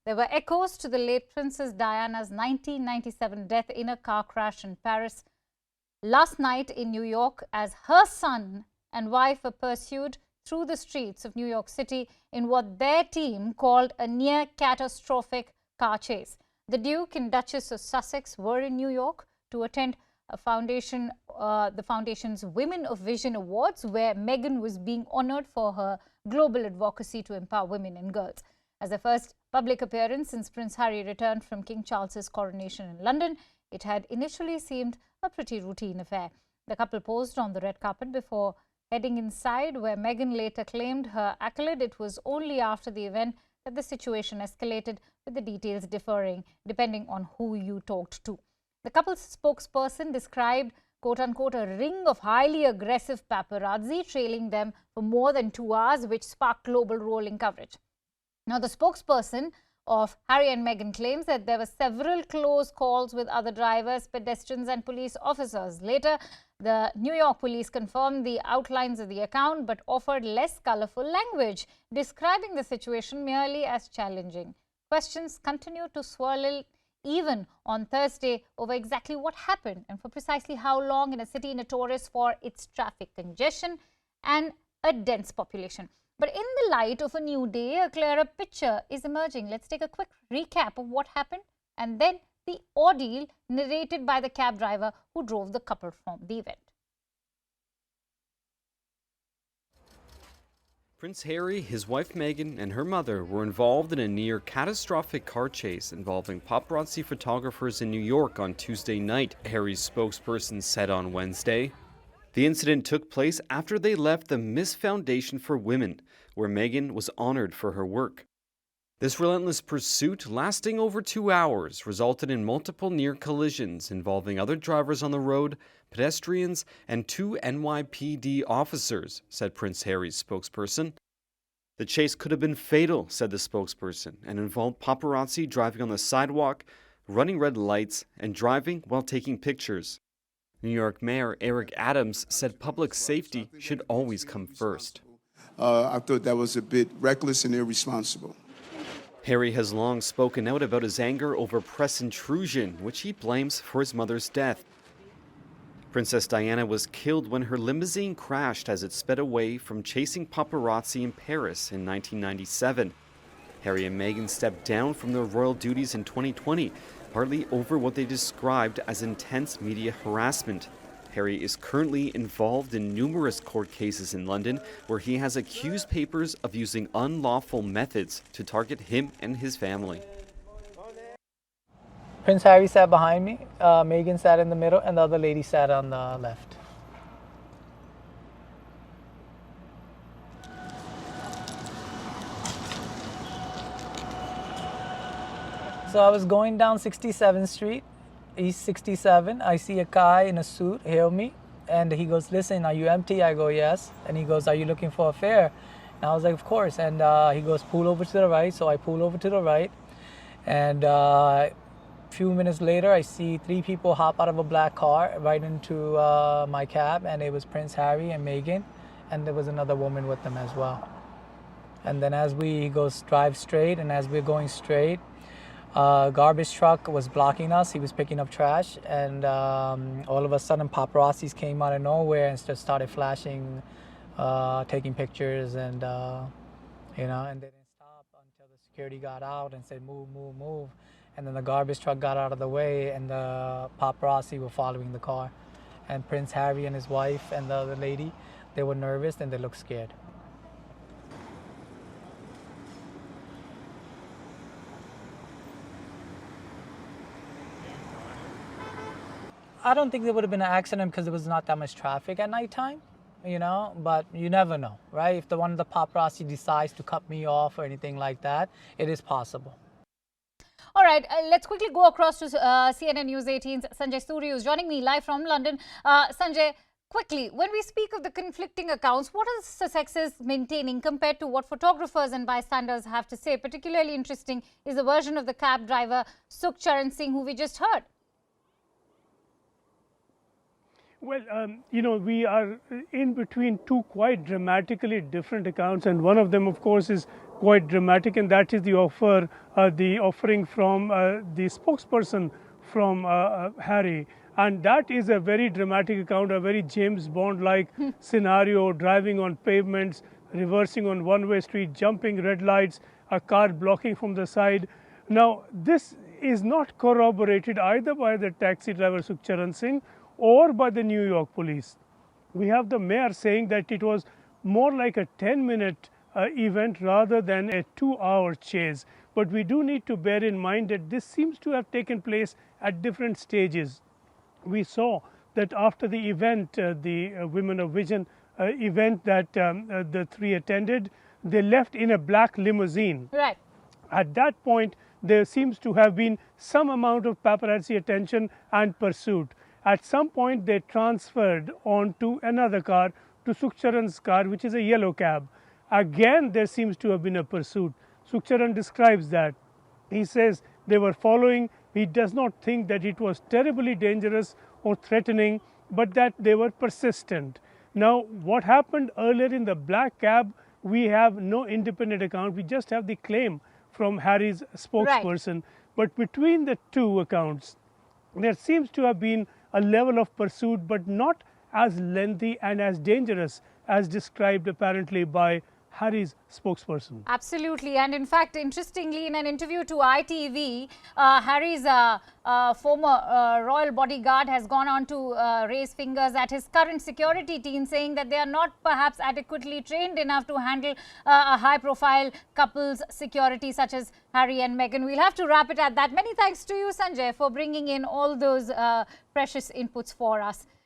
There were echoes to the late Princess Diana's 1997 death in a car crash in Paris last night in New York as her son and wife were pursued through the streets of New York City in what their team called a near catastrophic car chase. The Duke and Duchess of Sussex were in New York to attend the foundation's Women of Vision Awards, where Meghan was being honoured for her global advocacy to empower women and girls. As the first public appearance since Prince Harry returned from King Charles's coronation in London, it had initially seemed a pretty routine affair. The couple posed on the red carpet before heading inside, where Meghan later claimed her accolade. It was only after the event that the situation escalated, with the details differing depending on who you talked to. The couple's spokesperson described, quote-unquote, a ring of highly aggressive paparazzi trailing them for more than 2 hours, which sparked global rolling coverage. Now, the spokesperson of Harry and Meghan claims that there were several close calls with other drivers, pedestrians and police officers. Later, the New York police confirmed the outlines of the account but offered less colourful language, describing the situation merely as challenging. Questions continue to swirl even on Thursday over exactly what happened and for precisely how long in a city notorious for its traffic congestion and a dense population. But in the light of a new day, a clearer picture is emerging. Let's take a quick recap of what happened and then the ordeal narrated by the cab driver who drove the couple from the event. Prince Harry, his wife Meghan, and her mother were involved in a near catastrophic car chase involving paparazzi photographers in New York on Tuesday night, Harry's spokesperson said on Wednesday. The incident took place after they left the Miss Foundation for Women, where Meghan was honored for her work. This relentless pursuit, lasting over 2 hours, resulted in multiple near collisions involving other drivers on the road, pedestrians, and 2 NYPD officers, said Prince Harry's spokesperson. The chase could have been fatal, said the spokesperson, and involved paparazzi driving on the sidewalk, running red lights, and driving while taking pictures. New York Mayor Eric Adams said public safety should always come first. I thought that was a bit reckless and irresponsible. Harry has long spoken out about his anger over press intrusion, which he blames for his mother's death. Princess Diana was killed when her limousine crashed as it sped away from chasing paparazzi in Paris in 1997. Harry and Meghan stepped down from their royal duties in 2020, partly over what they described as intense media harassment. Harry is currently involved in numerous court cases in London, where he has accused papers of using unlawful methods to target him and his family. Prince Harry sat behind me, Meghan sat in the middle, and the other lady sat on the left. So I was going down 67th Street, East 67. I see a guy in a suit hail me, and he goes, "Listen, are you empty?" I go, "Yes." And he goes, "Are you looking for a fare?" And I was like, "Of course." And he goes, "Pull over to the right." So I pull over to the right, and a few minutes later, I see 3 people hop out of a black car right into my cab, and it was Prince Harry and Meghan, and there was another woman with them as well. And then he goes, "Drive straight," and as we're going straight, garbage truck was blocking us. He was picking up trash, and all of a sudden paparazzis came out of nowhere and just started flashing, taking pictures, and and they didn't stop until the security got out and said, "Move, move, move." And then the garbage truck got out of the way, and the paparazzi were following the car. And Prince Harry and his wife and the other lady, they were nervous and they looked scared. I don't think there would have been an accident because there was not that much traffic at nighttime, but you never know, right? If one of the paparazzi decides to cut me off or anything like that, it is possible. All right, let's quickly go across to CNN News 18's Sanjay Suri, who's joining me live from London. Sanjay, quickly, when we speak of the conflicting accounts, what are Sussexes maintaining compared to what photographers and bystanders have to say? Particularly interesting is the version of the cab driver, Sukhcharan Singh, who we just heard. Well, we are in between two quite dramatically different accounts, and one of them, of course, is quite dramatic, and that is the offering from the spokesperson from Harry, and that is a very dramatic account, a very James Bond-like scenario: driving on pavements, reversing on one-way street, jumping red lights, a car blocking from the side. Now, this is not corroborated either by the taxi driver Sukhcharan Singh or by the New York police. We have the mayor saying that it was more like a 10-minute event rather than a 2-hour chase. But we do need to bear in mind that this seems to have taken place at different stages. We saw that after the event, the Women of Vision event that the three attended, they left in a black limousine. Right. At that point, there seems to have been some amount of paparazzi attention and pursuit. At some point, they transferred onto another car, to Sukhcharan's car, which is a yellow cab. Again, there seems to have been a pursuit. Sukhcharan describes that. He says they were following. He does not think that it was terribly dangerous or threatening, but that they were persistent. Now, what happened earlier in the black cab, we have no independent account. We just have the claim from Harry's spokesperson. Right. But between the two accounts, there seems to have been a level of pursuit, but not as lengthy and as dangerous as described apparently by Harry's spokesperson. Absolutely. And in fact, interestingly, in an interview to ITV, Harry's former royal bodyguard has gone on to raise fingers at his current security team, saying that they are not perhaps adequately trained enough to handle a high-profile couple's security such as Harry and Meghan. We'll have to wrap it at that. Many thanks to you, Sanjay, for bringing in all those precious inputs for us.